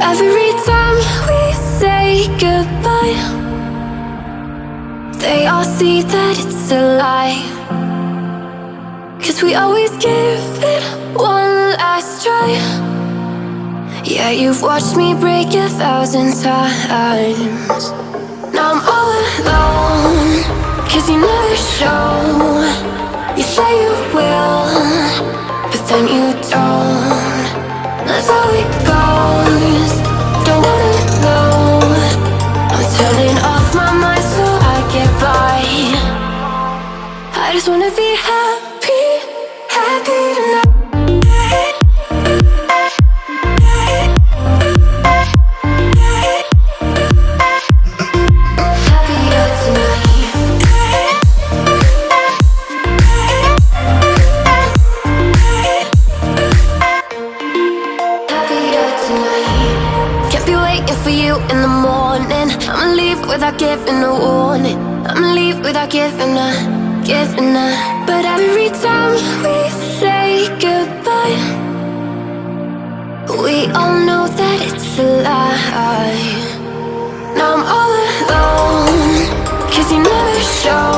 Every time we say goodbye, they all see that it's a lie. 'Cause we always give it one last try. Yeah, you've watched me break 1,000 times. Now I'm all alone, 'cause you never show. You say you will, but then you don't. That's how it goes. Don't wanna know. I'm turning off my mind so I get by. I just wanna be happy, happy tonight. In the morning, I'ma leave without giving a warning. I'ma leave without giving a. But every time we say goodbye, we all know that it's a lie. Now I'm all alone, 'cause you never show.